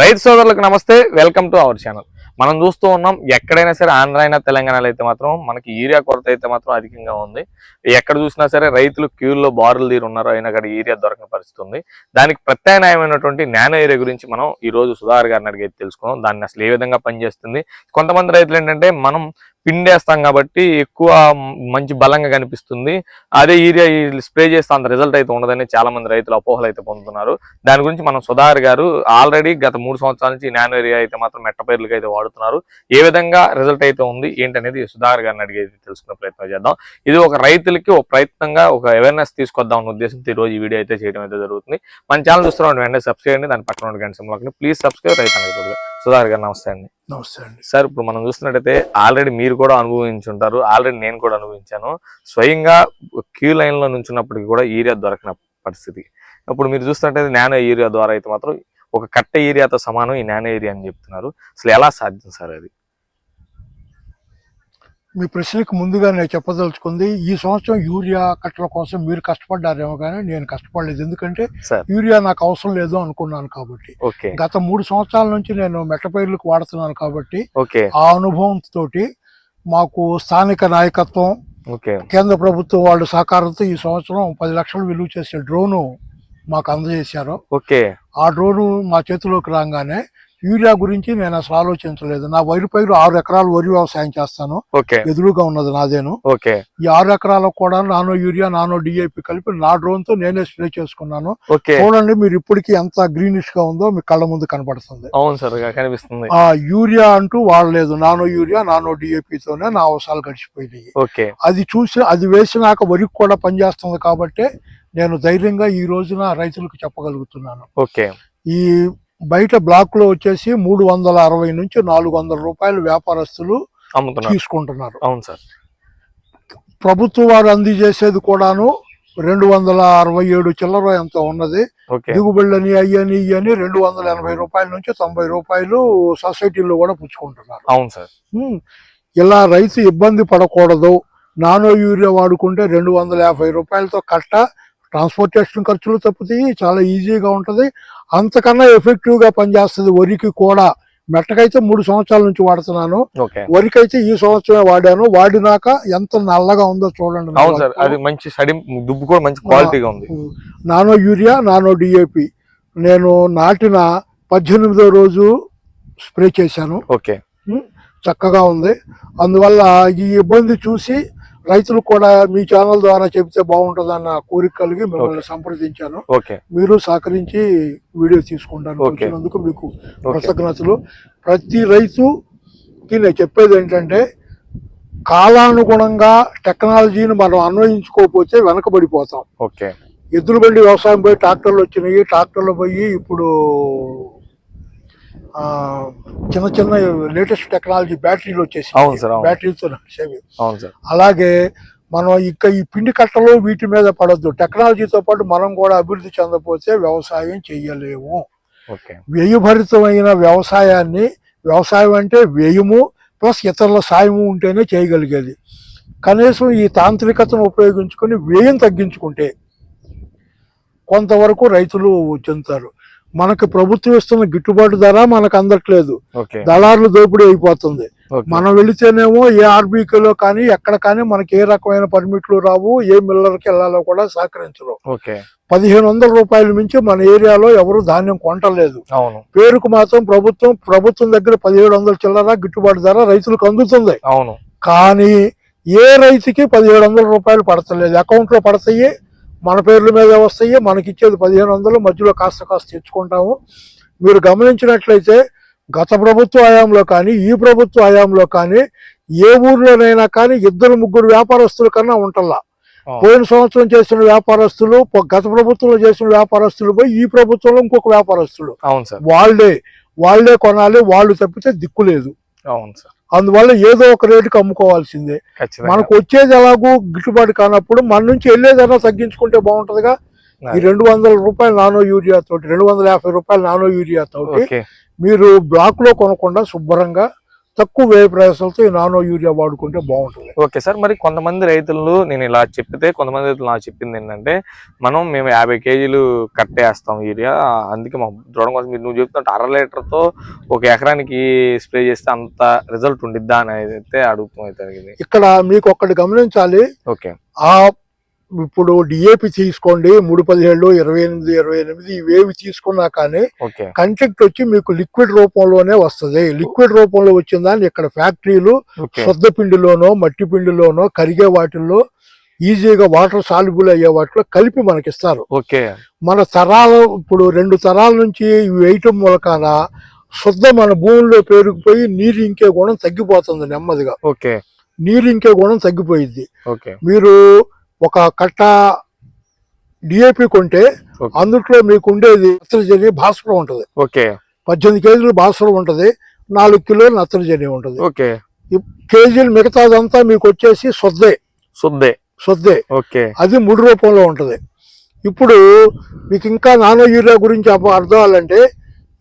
రైతు సోదరులకు నమస్తే, వెల్కమ్ టు అవర్ ఛానల్. మనం చూస్తూ ఉన్నాం, ఎక్కడైనా సరే ఆంధ్ర అయినా తెలంగాణలో అయితే మాత్రం మనకి యూరియా కొరత అయితే మాత్రం అధికంగా ఉంది. ఎక్కడ చూసినా సరే రైతులు క్యూల్లో బారులు తీరు ఉన్నారు, అయినా కూడా యూరియా దొరకని పరిస్థితి ఉంది. దానికి ప్రత్యామ్నాయమైనటువంటి నానో యూరియా గురించి మనం ఈ రోజు సుధాకర్ గారిని అడిగి తెలుసుకున్నాం. దాన్ని అసలు ఏ విధంగా పనిచేస్తుంది. కొంతమంది రైతులు ఏంటంటే మనం పిండేస్తాం కాబట్టి ఎక్కువ మంచి బలంగా కనిపిస్తుంది, అదే యూరియా స్ప్రే చేస్తే అంత రిజల్ట్ అయితే ఉండదని చాలా మంది రైతులు అపోహలు అయితే పొందుతున్నారు. దాని గురించి మనం సుధాకర్ గారు ఆల్రెడీ గత 3 సంవత్సరాల నుంచి నానో యూరియా అయితే మాత్రం మెట్ట పైర్లకు అయితే వాడుతున్నారు. ఏ విధంగా రిజల్ట్ అయితే ఉంది ఏంటనేది సుధాకర్ గారిని అడిగి తెలుసుకునే ప్రయత్నం చేద్దాం. ఇది ఒక రైతులకి ఒక ప్రయత్నంగా ఒక అవేర్నెస్ తీసుకొద్దాం అన్న ఉద్దేశంతో ఈ రోజు ఈ వీడియో అయితే చేయడం అయితే జరుగుతుంది. మన ఛానల్ చూస్తున్నాం వెంటనే సబ్స్క్రైబ్ చేయండి, దాని పక్కన ఉన్న గంట సింబల్ ప్లీజ్ సబ్స్క్రైబ్ రైతు. సుధాకర్ గారు నమస్తే అండి. నమస్తే అండి సార్. ఇప్పుడు మనం చూస్తున్నట్టయితే ఆల్రెడీ మీరు కూడా అనుభవించుంటారు, ఆల్రెడీ నేను కూడా అనుభవించాను. స్వయంగా క్యూ లైన్ లో నుంచున్నప్పటికీ కూడా యూరియా దొరకని పరిస్థితి. ఇప్పుడు మీరు చూస్తున్నట్టయితే నానో యూరియా ద్వారా అయితే మాత్రం ఒక కట్ట ఏరియాతో సమానం ఈ నానో ఏరియా అని చెప్తున్నారు. అసలు ఎలా సాధ్యం సార్ అది? మీ ప్రశ్నకు ముందుగా నేను చెప్పదలుచుకుంది, ఈ సంవత్సరం యూరియా కట్టల కోసం మీరు కష్టపడ్డారేమో కానీ నేను కష్టపడలేదు. ఎందుకంటే యూరియా నాకు అవసరం లేదు అనుకున్నాను కాబట్టి. గత 3 సంవత్సరాల నుంచి నేను మెట్టపైర్లకు వాడుతున్నాను కాబట్టి ఆ అనుభవంతో మాకు స్థానిక నాయకత్వం, కేంద్ర ప్రభుత్వం వాళ్ళ సహకారంతో ఈ సంవత్సరం 10 లక్షలు విలువ చేసే డ్రోను మాకు అందజేశారు. ఆ డ్రోను మా చేతిలోకి రాగానే యూరియా గురించి నేను అసలు ఆలోచించలేదు. నా వరి పైరు 6 ఎకరాలు వరి వ్యవసాయం చేస్తాను, ఎదురుగా ఉన్నది నాదేను. ఈ 6 ఎకరాలకు కూడా నానో యూరియా, నానో డిఏపి కలిపి నా డ్రోన్ తో నేనే స్ప్రే చేసుకున్నాను. చూడండి, మీరు ఇప్పటికీ ఎంత గ్రీనిష్ గా ఉందో మీ కళ్ళ ముందు కనపడుతుంది. అవును సార్, కనిపిస్తుంది. ఆ యూరియా అంటూ వాడలేదు, నానో యూరియా, నానో డిఏపితోనే నా అవసరాలు గడిచిపోయినాయి. అది చూసి అది వేసినాక వరికి కూడా పనిచేస్తుంది కాబట్టి నేను ధైర్యంగా ఈ రోజున రైతులకు చెప్పగలుగుతున్నాను. ఈ బయట బ్లాక్ లో వచ్చేసి 360 నుంచి 400 రూపాయలు వ్యాపారస్తులు తీసుకుంటున్నారు. అవును సార్. ప్రభుత్వం వారు అందజేసేది కూడాను 267 చిల్లర ఎంత ఉన్నది. దిగుబడులని అయ్యని ఇయ్యని 280 రూపాయల నుంచి 90 రూపాయలు సొసైటీలో కూడా పుచ్చుకుంటున్నారు. అవును సార్. ఇలా రైతు ఇబ్బంది పడకూడదు, నానో యూరియా వాడుకుంటే 250 రూపాయలతో కట్ట, ట్రాన్స్పోర్టేషన్ ఖర్చులు తప్పుతాయి, చాలా ఈజీగా ఉంటది, అంతకన్నా ఎఫెక్టివ్ గా పనిచేస్తుంది. వరికి కూడా మెట్టకైతే 3 సంవత్సరాల నుంచి వాడుతున్నాను, వరికైతే ఈ సంవత్సరమే వాడాను. వాడినాక ఎంత నల్లగా ఉందో చూడండి. నానో యూరియా, నానో డిఏపి నేను నాటిన 18వ రోజు స్ప్రే చేశాను. చక్కగా ఉంది. అందువల్ల ఈ ఇబ్బంది చూసి రైతులు కూడా మీ ఛానల్ ద్వారా చెబితే బాగుంటుందన్న కోరిక కలిగి మిమ్మల్ని సంప్రదించాను. మీరు సహకరించి వీడియో తీసుకుంటాను. వచ్చినందుకు మీకు కృతజ్ఞతలు. ప్రతి రైతుకి నేను చెప్పేది ఏంటంటే, కాలానుగుణంగా టెక్నాలజీని మనం అన్వయించుకోకపోతే వెనకబడిపోతాం. ఎద్దుల బండి వ్యవసాయం పోయి ట్రాక్టర్లు వచ్చినాయి, ట్రాక్టర్లు పోయి ఇప్పుడు చిన్న చిన్న లేటెస్ట్ టెక్నాలజీ బ్యాటరీలు వచ్చేసి బ్యాటరీతో నడిచేవి. అలాగే మనం ఇంకా ఈ పిండి కట్టలు వీటి మీద పడద్దు. టెక్నాలజీతో పాటు మనం కూడా అభివృద్ధి చెందకపోతే వ్యవసాయం చెయ్యలేము. వ్యయభరితమైన వ్యవసాయాన్ని, వ్యవసాయం అంటే వ్యయము ప్లస్ ఇతరుల సాయము ఉంటేనే చేయగలిగేది. కనీసం ఈ తాంత్రికతను ఉపయోగించుకొని వ్యయం తగ్గించుకుంటే కొంతవరకు రైతులు చెందుతారు. మనకు ప్రభుత్వం ఇస్తున్న గిట్టుబాటు ధర మనకు అందట్లేదు, దళారులు దోపిడీ అయిపోతుంది. మనం వెళితేనేమో ఏ ఆర్బీకేలో కానీ ఎక్కడ కానీ మనకి ఏ రకమైన పర్మిట్లు రావు, ఏ మిల్లర్కి వెళ్ళాలో కూడా సహకరించరు. 1500 రూపాయల మించి మన ఏరియాలో ఎవరు ధాన్యం కొంటలేదు. పేరుకు మాత్రం ప్రభుత్వం దగ్గర 1700 చిల్లర గిట్టుబాటు ధర రైతులకు అందుతుంది. కానీ ఏ రైతుకి 1700 రూపాయలు పడతలేదు. అకౌంట్ లో పడతాయి, మన పేర్ల మీద వస్తాయి, మనకిచ్చేది 1500, మధ్యలో కాస్త తెచ్చుకుంటాము. మీరు గమనించినట్లయితే గత ప్రభుత్వ హయాంలో కానీ ఈ ప్రభుత్వ హయాంలో కానీ ఏ ఊర్లోనైనా కానీ 2-3 వ్యాపారస్తుల కన్నా ఉంటల్లా. పోయిన సంవత్సరం చేసిన వ్యాపారస్తులు, గత ప్రభుత్వంలో చేసిన వ్యాపారస్తులు పోయి ఈ ప్రభుత్వంలో ఇంకొక వ్యాపారస్తులు, వాళ్ళే కొనాలి, వాళ్ళు తప్పితే దిక్కు లేదు. అందువల్ల ఏదో ఒక రేటుకి అమ్ముకోవాల్సిందే. మనకు వచ్చేది ఎలాగూ గిట్టుబాటు కానప్పుడు మన నుంచి వెళ్ళేదైనా తగ్గించుకుంటే బాగుంటదిగా. ఈ 200 రూపాయలు నానో యూరియా తోటి, 250 రూపాయలు నానో యూరియా తోటి మీరు బ్లాక్ లో కొనకుండా శుభ్రంగా తక్కువ వ్యయ ప్రయాసాలతో ఈ నానో యూరియా వాడుకుంటే బాగుంటుంది. ఓకే సార్, మరి కొంతమంది రైతులు నేను ఇలా చెప్తే కొంతమంది రైతులు నాకు చెప్పింది ఏంటంటే మేము 50 కేజీలు కట్టేస్తాం యూరియా, అందుకే మా దృఢం కోసం నువ్వు చెప్తుంటే 1/2 లీటర్తో ఒక ఎకరానికి స్ప్రే చేస్తే అంత రిజల్ట్ ఉండిద్దా అని అయితే అడుగుతుంది. ఇక్కడ మీకు ఒక్కటి గమనించాలి. ఓకే, ఇప్పుడు డిఏపి తీసుకోండి, 3-17, 28-28 ఇవేవి తీసుకున్నా కానీ కంటెంట్ వచ్చి మీకు లిక్విడ్ రూపంలోనే వస్తుంది. లిక్విడ్ రూపంలో వచ్చిందని ఇక్కడ ఫ్యాక్టరీలు శుద్ధ పిండిలోనో మట్టి పిండిలోనో కరిగే వాటిల్లో ఈజీగా వాటర్ సాల్యుబుల్ అయ్యే వాటిలో కలిపి మనకిస్తారు. మన తరాలు ఇప్పుడు 2 తరాల నుంచి ఇవి వేయటం మూలకాన శుద్ధ మన భూమిలో పేరుకుపోయి నీరు ఇంకే గుణం తగ్గిపోతుంది నెమ్మదిగా. నీరు ఇంకే గుణం తగ్గిపోయింది. మీరు ఒక కట్ట డిఏపి కొంటే అందుట్లో మీకు ఉండేది నత్రజని భాస్వరం ఉంటది. 18 కేజీలు భాస్వరం ఉంటది, 4 కిలోలు నత్రజని ఉంటది. కేజీలు మిగతాదంతా మీకు వచ్చేసి సొద్దే అది ముడి రూపంలో ఉంటది. ఇప్పుడు మీకు ఇంకా నానో యూరియా గురించి అర్థం అవ్వాలంటే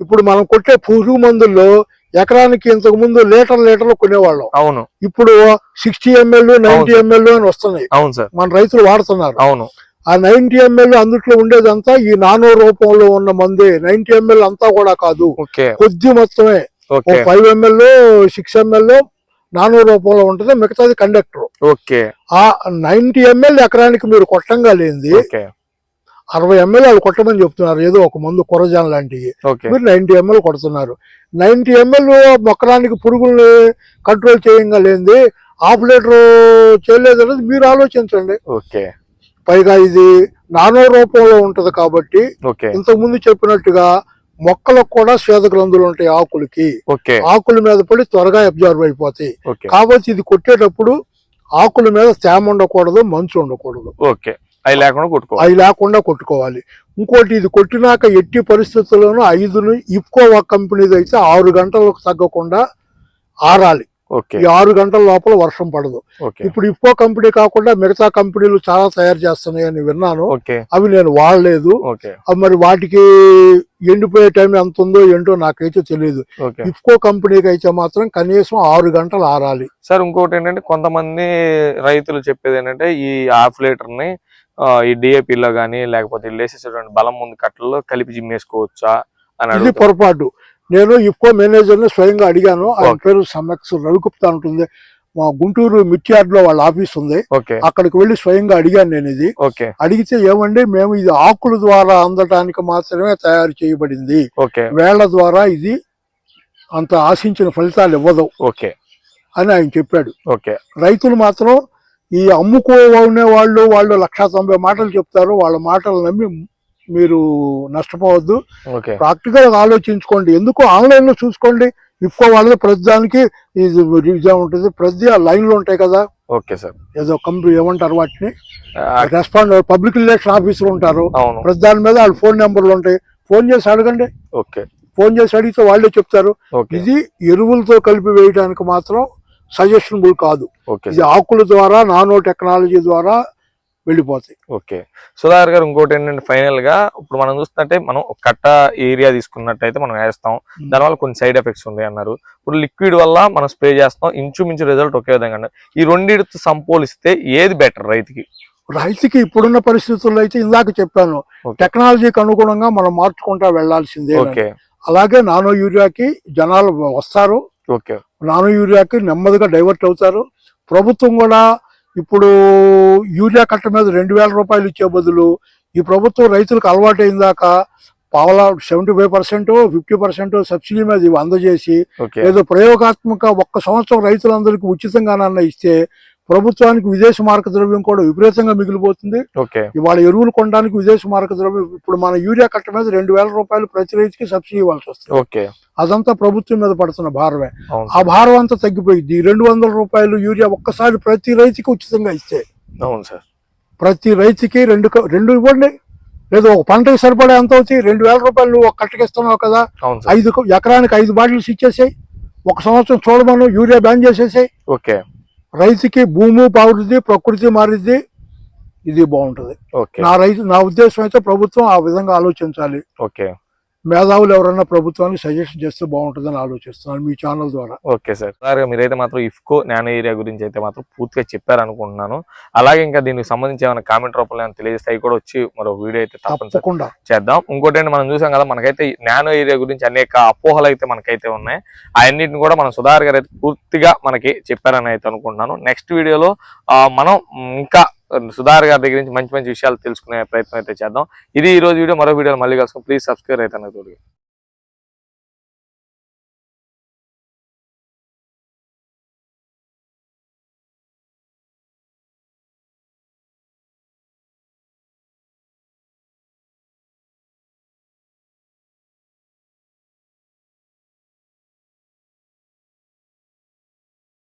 ఇప్పుడు మనం కొట్టే పురుగు మందుల్లో ఎకరానికి ఇంతకు ముందు లీటర్లు కొనేవాళ్ళం. అవును, ఇప్పుడు 60 ml 90 ml అని వస్తున్నాయి. అవును సార్, మన రైతులు వాడుతున్నారు. అవును, ఆ 90 ml అందుట్లో ఉండేదంతా ఈ నానో రూపంలో ఉన్న మందే. 90 ml అంతా కూడా కాదు, కొద్ది మొత్తమే. 5 ml 6 ml నానో రూపంలో ఉంటది, మిగతాది కండక్టర్. ఆ 90 ml ఎకరానికి మీరు కొట్టంగా లేనిది 60 ml వాళ్ళు కొట్టమని చెప్తున్నారు. ఏదో ఒక మందు కొరజాన్ లాంటివి మీరు 90 ml కొడుతున్నారు. 90 ml మొక్కడానికి పురుగుల్ని కంట్రోల్ చేయంగా లేనిది 1/2 లీటర్ చేయలేదు అనేది మీరు ఆలోచించండి. పైగా ఇది నానో రూపంలో ఉంటది కాబట్టి ఇంతకు ముందు చెప్పినట్టుగా మొక్కలకు కూడా శ్వేత గ్రంథులు ఉంటాయి. ఆకుల మీద పడి త్వరగా అబ్జర్వ్ అయిపోతాయి. కాబట్టి ఇది కొట్టేటప్పుడు ఆకుల మీద తేమ ఉండకూడదు, మంచు ఉండకూడదు. అవి లేకుండా కొట్టుకోవాలి. ఇంకోటి ఇది కొట్టినాక ఎట్టి పరిస్థితుల్లోనూ 5 ఇఫ్కో కంపెనీది అయితే 6 గంటలకు తగ్గకుండా ఆరాలి. ఈ 6 గంటల లోపల వర్షం పడదు. ఇప్పుడు ఇఫ్కో కంపెనీ కాకుండా మిగతా కంపెనీలు చాలా తయారు చేస్తున్నాయని విన్నాను. అవి నేను వాడలేదు. మరి వాటికి ఎండిపోయే టైం ఎంత ఉందో ఏంటో నాకైతే తెలియదు. ఇఫ్కో కంపెనీకి అయితే మాత్రం కనీసం 6 గంటలు ఆరాలి. సార్ ఇంకోటి ఏంటంటే కొంతమంది రైతులు చెప్పేది ఏంటంటే ఈ 1/2 లీటర్ని ఈ డిఏపిలో గానీ లేకపోతే వేసేసేటువంటి బలం ముందు కట్టల్లో కలిపి జిమ్మేసుకోవచ్చా అని. ఇది పొరపాటు. నేను ఇఫ్కో మేనేజర్ ని స్వయంగా అడిగాను. ఆయన పేరు సమక్స్ రవిగుప్తా ఉంటుంది. మా గుంటూరు మిర్చియార్డ్ లో వాళ్ళ ఆఫీస్ ఉంది. అక్కడికి వెళ్లి స్వయంగా అడిగాను నేను ఇది. అడిగితే ఏమండి, మేము ఇది ఆకుల ద్వారా అందటానికి మాత్రమే తయారు చేయబడింది, వేళ్ల ద్వారా ఇది అంత ఆశించిన ఫలితాలు ఇవ్వదు అని ఆయన చెప్పాడు. రైతులు మాత్రం ఈ అమ్ముకోనే వాళ్ళు 190 మాటలు చెప్తారు. వాళ్ళ మాటలు నమ్మి మీరు నష్టపోవద్దు. ప్రాక్టికల్ గా ఆలోచించుకోండి. ఎందుకు ఆన్లైన్ లో చూసుకోండి. ఇఫ్కో వాళ్ళది ప్రతిదానికి ఇది ఉంటుంది, ప్రతి లైన్ లో ఉంటాయి కదా. ఏదో కంపెనీ ఏమంటారు వాటిని, రెస్పాండ్ పబ్లిక్ రిలేషన్ ఆఫీసర్ ఉంటారు. ప్రతి దాని మీద వాళ్ళ ఫోన్ నెంబర్లు ఉంటాయి. ఫోన్ చేసి అడగండి. ఫోన్ చేసి అడిగితే వాళ్ళే చెప్తారు. ఇది ఎరువులతో కలిపి వేయడానికి మాత్రం సజెషనబుల్ కాదు. ఇది ఆకుల ద్వారా నానో టెక్నాలజీ ద్వారా వెళ్ళిపోతాయి. సుధాకర్ గారు, ఇంకోటి ఏంటంటే ఫైనల్ గా ఇప్పుడు మనం చూస్తుంటే మనం ఒక కట్ట ఏరియా తీసుకున్నట్టయితే మనం వేస్తాం, దానివల్ల కొన్ని సైడ్ ఎఫెక్ట్స్ ఉన్నాయి అన్నారు. ఇప్పుడు లిక్విడ్ వల్ల మనం స్ప్రే చేస్తాం, ఇంచుమించు రిజల్ట్ ఒకే విధంగా. ఈ రెండింటితో సంపోలిస్తే ఏది బెటర్ రైతుకి? ఇప్పుడున్న పరిస్థితుల్లో అయితే ఇందాక చెప్పాను, టెక్నాలజీకి అనుగుణంగా మనం మార్చుకుంటా వెళ్లాల్సిందే. అలాగే నానో యూరియాకి జనాలు వస్తారు, నానో యూరియాకి నెమ్మదిగా డైవర్ట్ అవుతారు. ప్రభుత్వం కూడా ఇప్పుడు యూరియా కట్ట మీద 2000 రూపాయలు ఇచ్చే బదులు ఈ ప్రభుత్వం రైతులకు అలవాటు అయిందాక 75% 50% సబ్సిడీ మీద ఇవి అందజేసి ఏదో ప్రయోగాత్మక 1 సంవత్సరం రైతులందరికీ ఉచితంగానన్నా ఇస్తే ప్రభుత్వానికి విదేశీ మార్క ద్రవ్యం కూడా విపరీతంగా మిగిలిపోతుంది. ఇవాళ ఎరువులు కొనడానికి విదేశీ మార్క ద్రవ్యం ఇప్పుడు మన యూరియా కట్ట మీద 2000 రూపాయలు ప్రతి రైతుకి సబ్సిడీ ఇవ్వాల్సి వస్తుంది. అదంతా ప్రభుత్వం మీద పడుతున్న భారమే. ఆ భారం అంతా తగ్గిపోయింది. 200 రూపాయలు యూరియా ఒక్కసారి ప్రతి రైతుకి ఉచితంగా ఇస్తే, ప్రతి రైతుకి రెండు ఇవ్వండి. లేదు ఒక పంటకి సరిపడే ఎంత అవుతాయి? 2000 రూపాయలు ఒక కట్టకిస్తున్నావు కదా, 5 ఎకరానికి 5 బాటిల్స్ ఇచ్చేసాయి. 1 సంవత్సరం చూడమను, యూరియా బ్యాన్ చేసేసాయి. రైతుకి భూమి బాగుంటుంది, ప్రకృతి మారిద్ది, ఇది బాగుంటది. నా ఉద్దేశం అయితే ప్రభుత్వం ఆ విధంగా ఆలోచించాలి. మేధావులు ఎవరైనా ప్రభుత్వానికి సజెషన్ చేస్తే బాగుంటుందని ఆలోచిస్తున్నాను మీ ఛానల్ ద్వారా. Okay sir. సార్ మీరైతే మాత్రం ఇఫ్కో నానో ఏరియా గురించి అయితే మాత్రం పూర్తిగా చెప్పారనుకుంటున్నాను. అలాగే ఇంకా దీనికి సంబంధించి ఏమైనా కామెంట్ రూపంలో ఏమైనా తెలియజేస్తే అవి కూడా వచ్చి మరో వీడియో అయితే తప్పకుండా చేద్దాం. ఇంకోటి ఏంటి, మనం చూసాం కదా, మనకైతే నానో ఏరియా గురించి అనేక అపోహలు అయితే మనకైతే ఉన్నాయి. అన్నిటిని కూడా మనం సుధాకర్ గారు అయితే పూర్తిగా మనకి చెప్పారని అయితే అనుకుంటున్నాను. నెక్స్ట్ వీడియోలో మనం ఇంకా సుధాకర్ గారి దగ్గర నుంచి మంచి మంచి విషయాలు తెలుసుకునే ప్రయత్నం అయితే చేద్దాం. ఇది ఈ రోజు వీడియో. మరో వీడియోలో మళ్ళీ కలుసుకుందాం. ప్లీజ్ సబ్స్క్రైబ్ అయితే